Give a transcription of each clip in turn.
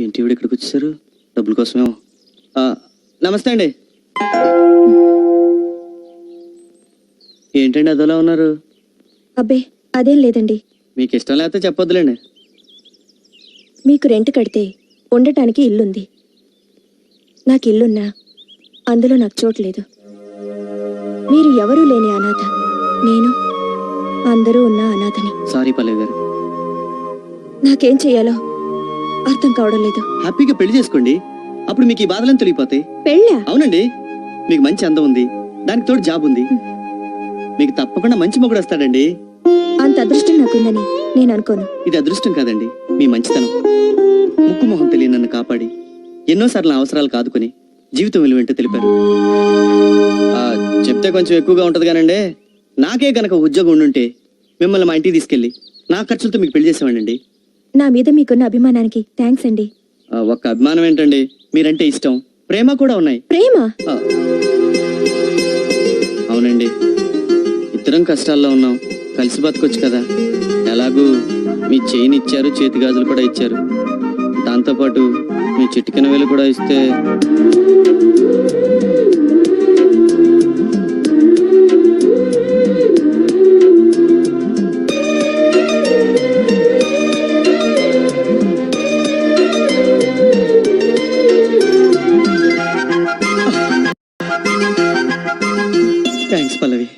ఏంటి ఇవిడ ఇక్కడికి వచ్చేసారు? డబ్బుల కోసమేమో. నమస్తే అండి. ఏంటండి అదోలా ఉన్నారు? అబ్బే అదేం లేదండి. మీకు ఇష్టం లేకపోతే చెప్పొద్దులేండి. మీకు రెంట్ కడితే ఉండటానికి ఇల్లుంది. నాకు ఇల్లున్నా అందులో నాకు చోటు లేదు. మీరు ఎవరూ లేని అనాథ, నేను అందరూ ఉన్న అనాథని. సారీ పల్లవి గారు. నాకేం చెయ్యాలో అర్థం కావడం లేదు. హ్యాపీగా పెళ్లి చేసుకోండి, అప్పుడు మీకు ఈ బాధలను తొలగిపోతాయి. పెళ్ళా? అవునండి, మీకు మంచి అందం ఉంది, దానికి తోడు జాబ్ ఉంది, మీకు తప్పకుండా మంచి మొగుడు వస్తాడండి. అంత అదృష్టం నాకుందని నేను అనుకోను. ఇది అదృష్టం కాదండి, మీ మంచితనం. ముక్కు మొహం తెలియని నన్ను కాపాడి ఎన్నోసార్లు నా అవసరాలు కాదుకొని జీవితం విలువేంటో తెలిపారు. చెప్తే కొంచెం ఎక్కువగా ఉంటది కానండి, నాకే గనక ఉద్యోగం ఉండుంటే మిమ్మల్ని మా ఇంటికి తీసుకెళ్లి నా ఖర్చులతో మీకు పెళ్లి చేసేవాడండి. నా మీద మీకున్న అభిమానానికి థ్యాంక్స్ అండి. ఒక్క అభిమానం ఏంటండి, మీరంటే ఇష్టం, ప్రేమ కూడా ఉన్నాయి. ప్రేమ? అవునండి, ఇద్దరం కష్టాల్లో ఉన్నాం, కలిసి బతకొచ్చు కదా. ఎలాగూ మీ చైన్ ఇచ్చారు, చేతి గాజులు కూడా ఇచ్చారు, దాంతోపాటు మీ చిటికెన వేలు కూడా ఇస్తే. Thanks Pallavi.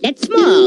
Let's move.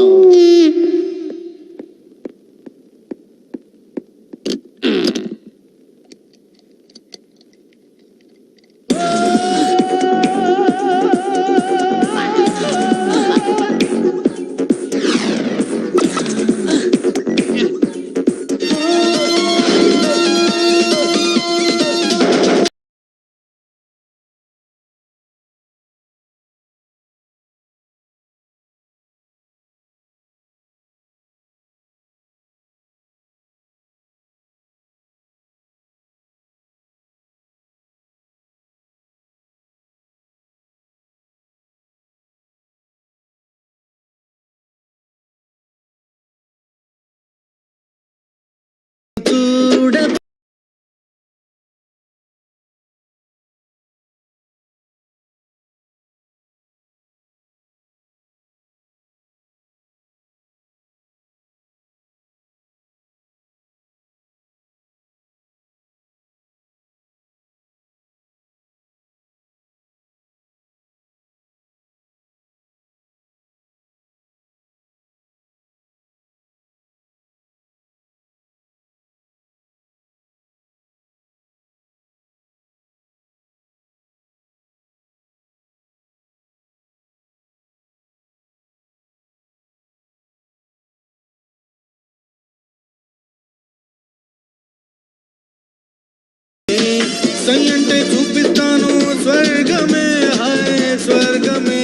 అంటే చూపిస్తాను స్వర్గమే, హాయ్ స్వర్గమే,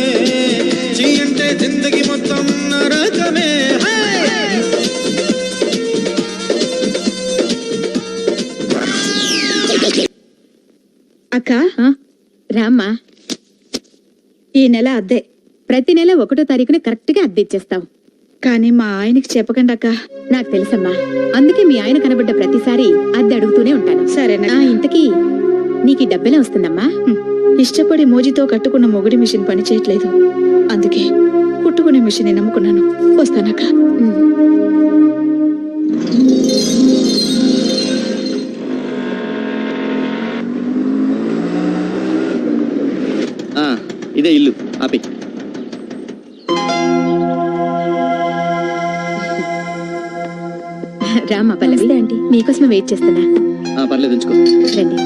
చీ అంటే జిందగీ మొత్తం నరకమే. అక్క రామ్మా, ఈ నెల అద్దె ప్రతి నెల 1వ తారీఖున కరెక్ట్ గా అద్దె ఇచ్చేస్తావు. కానీ మా ఆయనకి చెప్పకండి అక్క. నాకు తెలుసమ్మా, అందుకే మీ ఆయన కనబడ్డ ప్రతిసారి అద్దె అడుగుతూనే ఉంటాను. సరేనా? ఇంతకీ నీకు ఈ డబ్బెలా వస్తుందమ్మా? ఇష్టపడి మోజీతో కట్టుకున్న మొగుడి మిషన్ పని చేయట్లేదు, అందుకే కుట్టుకునే మిషన్ నమ్ముకున్నాను. వస్తానక్క. ఇదే ఇల్లు. ఆపి. రామ్మా పల్లవి, నమస్తే ఆంటీ. మీకోసమే వెయిట్ చేస్తున్నా. పర్లేదు ఉంచుకో. రండి.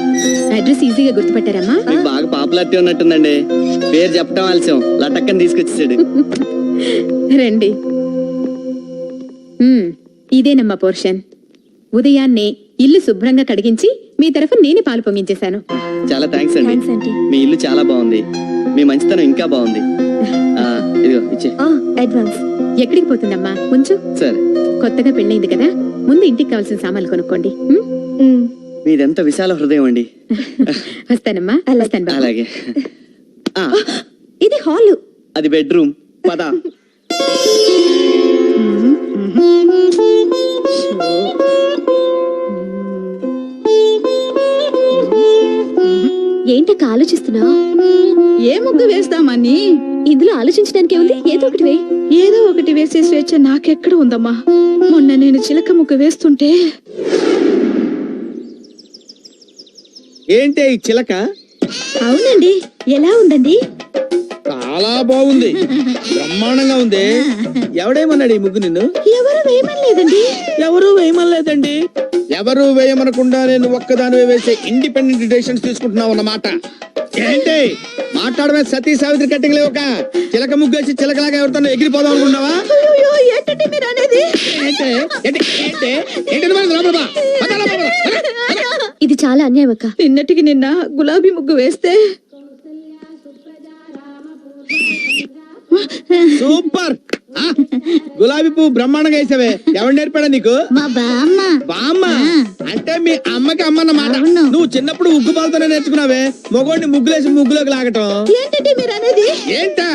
అడ్రస్ ఈజీగా గుర్తుపట్టారమ్మా? మీకు బాగా పాపులారిటీ ఉన్నట్టుందండి. పేరు చెప్పడం ఆలస్యం, లటక్కని తీసుకొచ్చేసాడు. రండి. ఇదేనమ్మా పోర్షన్. ఉదయాన్నే ఇల్లు శుభ్రంగా కడిగించి మీ తరఫు నేనే పాలు పొంగించేశాను. చాలా థ్యాంక్స్ థ్యాంక్స్ అండి. ఆంటీ. మీ ఇల్లు చాలా బాగుంది. మీ మంచితనం ఇంకా బాగుంది. ఇదిగో ఇచ్చే. అడ్వాన్స్. ఎక్కడికి పోతుందమ్మా? ఉంచు. సరే. కొత్తగా పెళ్ళైంది కదా, ముందు ఇంటికి కావాల్సిన సామాన్లు కొనుక్కోండి. మీదెంత విశాల హృదయం అండి. వస్తానమ్మా. వస్తాను బాబు. అలాగే. ఇది హాల్. అది బెడ్రూమ్. పద. ఏంటక్క ఆలోచిస్తున్నావు? ఏ ముగ్గు వేస్తామని? ఇందులో ఆలోచించడానికి ఏముంది? ఏదో ఒకటి వే. ఏదో ఒకటి వేసే స్వేచ్ఛ నాకెక్కడ ఉందమ్మా? మొన్న నేను చిలక ముగ్గు వేస్తుంటే. ఏంటే ఈ చిలక? అవునండి, ఎలా ఉందండి? చాలా బాగుంది, బ్రహ్మాండంగా ఉంది. ఎవడేమన్నాడు ఈ ముగ్గు నిన్ను? ఎవరు వేయమనలేదండి. ఎవరు వేయమనలేదండి. ఎవరు వేయమనకుండా నేను ఒక్కదాని వేసే ఇండిపెండెంట్ డిసిషన్స్ తీసుకుంటున్నావు అన్నమాట. ఏంటి మాట్లాడమే? సతీ సావిత్రి కట్టింగ్ లేవుక చిలక ముగ్గేసి చిలకలాగా ఎవరితో ఎగిరిపోదాం అనుకున్నావా? ఏంటండి మీరు అనేది? ఇది చాలా అన్యాయం అక్క. నిన్నటికి నిన్న గులాబీ ముగ్గు వేస్తే సూపర్. గులాబీ పువ్వు బ్రహ్మాండంగా వేసావే. ఎవరు నేర్పాడా నీకు? మా బామ్మ. బామ్మ అంటే మీ అమ్మకి అమ్మన్నమాట. నువ్వు చిన్నప్పుడు ఉగ్గు పాలతోనే నేర్చుకున్నావే మగోడిని ముగ్గులేసి ముగ్గులోకి లాగటం. ఏంటండి మీరు అనేది? ఏంటా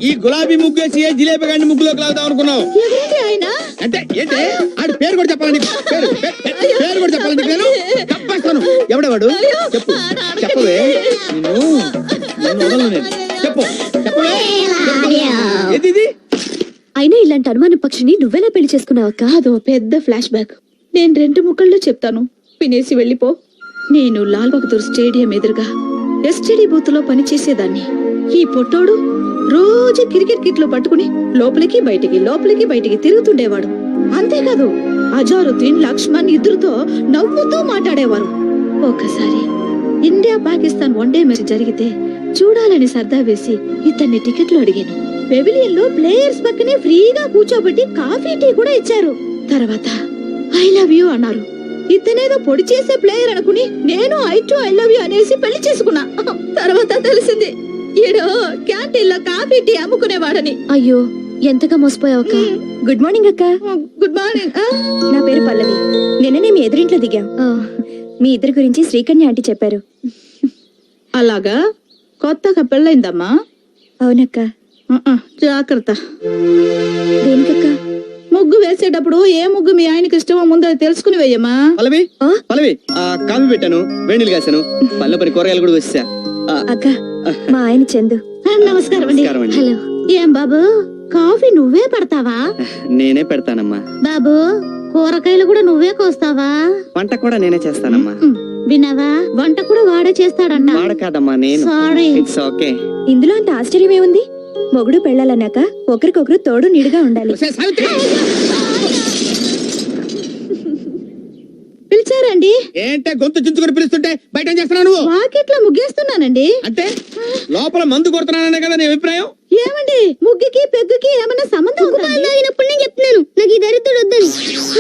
ఈ గులాబీ ముగ్గేసి ఏ జిలేబీ గాడిని ముగ్గులోకి లాగుదాం అనుకున్నావు? ఎవరండి ఆయన? అంటే ఏంటి ఆడి పేరు కూడా చెప్పాలి నీకు? పేరు కూడా చెప్పాలి నీకు? నేను తప్పేస్తాను. ఎవడేవాడు? చెప్పు. చెప్పవే. నిన్ను వదలను నేను. చెప్పు. చెప్పవే. ఏది? అయినా ఇలాంటి అనుమాన పక్షిని నువ్వెలా పెళ్లి చేసుకున్నావు అక్క? అదో పెద్ద ఫ్లాష్ బ్యాక్. నేను 2 ముక్కల్లో చెప్తాను, వినేసి వెళ్ళిపో. నేను లాల్ బహదూర్ స్టేడియం ఎదురుగా ఎస్టీడీ బూత్ లో పనిచేసేదాన్ని. ఈ పొట్టోడు రోజు క్రికెట్ కిట్లు పట్టుకుని లోపలికి బయటికి తిరుగుతుండేవాడు. అంతేకాదు అజారుద్దీన్, లక్ష్మణ్ ఇద్దరితో నవ్వుతూ మాట్లాడేవారు. ఒకసారి ఇండియా పాకిస్తాన్ వన్డే మ్యాచ్ జరిగితే చూడాలని సర్దా వేసి ఇతన్ని టికెట్లు అడిగాను. పెవిలియన్ లో ప్లేయర్స్ పక్కనే ఫ్రీగా కూర్చోబెట్టి కాఫీ టీ కూడా ఇచ్చారు. తర్వాత ఐ లవ్ యూ అన్నారు. ఇతనేదో పొడి చేసే ప్లేయర్ అనుకుని నేను ఐ లవ్ యూ అనేసి పెళ్లి చేసుకున్నా. తర్వాత తెలిసింది ఈడో క్యాంటీన్ లో కాఫీ టీ అమ్ముకునేవాడని. అయ్యో, ఎంతగా మోసపోయావు అక్క. గుడ్ మార్నింగ్ అక్క. Good morning. నా పేరు పల్లవి. నిన్ననే మీ ఎదురింట్లో దిగాం. మీ ఇద్దరి గురించి శ్రీకన్య ఆంటీ చెప్పారు. అలాగా? కొత్తగా పెళ్ళైందమ్మా? అవునక్క. జాగ్రత్త. దేనికక్క? ముగ్గు వేసేటప్పుడు ఏ ముగ్గు మీ ఆయనకి ఇష్టమో ముందు అది తెలుసుకుని వేయమ్మా. పల్లవి కాఫీ పెట్టాను, వేణీలు కాసాను, పళ్ళ పని కూరగాయలు కూడా వచ్చా. అక్క, మా ఆయన చందు. నమస్కారం అండి. నమస్కారం అండి. హలో. ఏం బాబు, కాఫీ నువ్వే పడతావా? నేనే పెడతానమ్మా. బాబు, కూరగాయలు కూడా నువ్వే కోస్తావా? వంట కూడా నేనే చేస్తానమ్మా. విన్నావా, వంట కూడా వాడే చేస్తాడంట. వాడ కాదమ్మా, నేను. సారీ. It's okay. ఇందులో అంత ఆశ్చర్యం ఏముంది? మొగుడు పెళ్ళాలన్నాక ఒకరికొకరు తోడు నీడుగా ఉండాలి. పిలిచారండి? ఏంటే గొంతు చించుకొని పిలుస్తుంటే బయట ఏం చేస్తున్నావు నువ్వు? వాకిట్లో ముగ్గేస్తున్నానండి. అంటే లోపల మందు కొడుతున్నాననే కదా నీ అభిప్రాయం? ఏమండి, ముగ్గుకి పెగ్గుకి ఏమన్నా సంబంధం ఉందా? నేను చెప్తున్నాను, నాకు ఈ దరిద్రుడు వద్దని.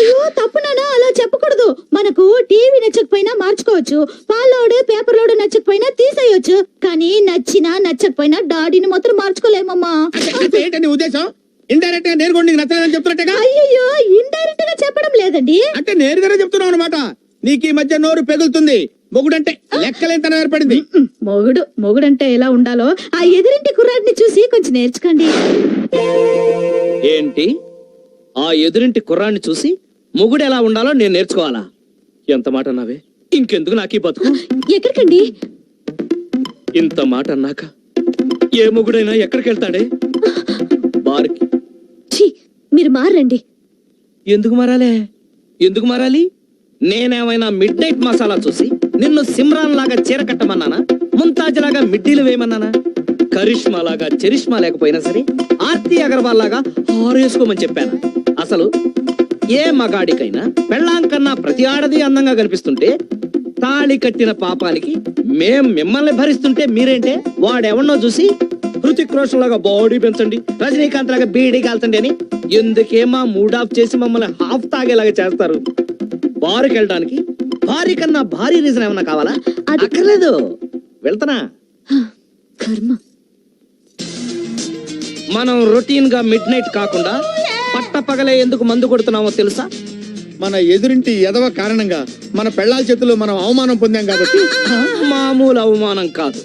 అయ్యో తప్పునానా, అలా చెప్పకూడదు. మనకు టీవీ నచ్చకపోయినా మార్చుకోవచ్చు, పాలోడు పేపర్ లోడు నచ్చకపోయినా తీసేయొచ్చు, కానీ నచ్చినా నచ్చకపోయినా డాడీని మాత్రం మార్చుకోలేమమ్మా. అంటే ఏంటి నీ ఉద్దేశం? ఇండైరెక్ట్ గా నేను కూడా నీకు నచ్చలేదని చెప్తున్నట్టుగా? అయ్యో, ఇండైరెక్ట్ గా చెప్పడం లేదండి. అంటే నేరుగానే చెప్తున్నావు అనమాట. నీకు ఈ మధ్య నోరు పెగులుతుంది. మొగుడంటే లెక్కలేంతనం ఏర్పడింది. మొగుడంటే ఎలా ఉండాలో ఆ ఎదురింటి కుర్రాడిని చూసి కొంచెం నేర్చుకోండి. ఏంటి? ఆ ఎదురింటి కుర్రాన్ని చూసి మొగుడు ఎలా ఉండాలో నేను నేర్చుకోవాలా? ఎంత మాట నావే? ఇంకెందుకు నాకు ఈ బతుకు? ఎక్కడికండి? ఇంత మాట అన్నాక ఏ మొగుడైనా ఎక్కడికి వెళ్తాడే? బార్కి. ఛీ, మీరు మారండి. ఎందుకు మారాలే? ఎందుకు మారాలి? నేనేమైనా మిడ్ నైట్ మసాలా చూసి నిన్ను సిమ్రాన్ లాగా చీర కట్టమన్నానా? ముంతాజ్ లాగా మిడ్డీలు వేయమన్నానా? కరిష్మా లాగా చరిష్మా లేకపోయినా సరే ఆర్తి అగర్వాల్ లాగా హారేసుకోమని చెప్పాను. అసలు ఏ మగాడికైనా పెళ్ళాం కన్నా ప్రతి ఆడది అందంగా కనిపిస్తుంటే తాళి కట్టిన పాపానికి మేం మిమ్మల్ని భరిస్తుంటే మీరేంటే వాడెవన్నో చూసి హృతిక్ రోషన్ లాగా బాడీ పెంచండి, రజనీకాంత్ లాగా బీడీ కాల్చండి అని ఎందుకేమా మూడ్ ఆఫ్ చేసి మమ్మల్ని హాఫ్ తాగేలాగా చేస్తారు? బారుకి వెళ్ళడానికి భారీ కన్నా భారీ రీజన్ ఏమన్నా కావాలా? అక్కర్లేదు, వెళ్తానా? కర్మ. మనం రొటీన్ గా మిడ్ నైట్ కాకుండా పట్ట పగలే ఎందుకు మందు కొడుతున్నామో తెలుసా? మన ఎదురింటి ఎదవ కారణంగా మన పెళ్ళాల చేతుల్లో మనం అవమానం పొందాం కాబట్టి. మామూలు అవమానం కాదు.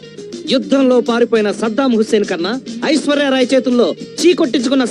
యుద్ధంలో పారిపోయిన సద్దాం హుస్సేన్ కన్నా ఐశ్వర్య రాయ్ చేతుల్లో చీ కొట్టించుకున్న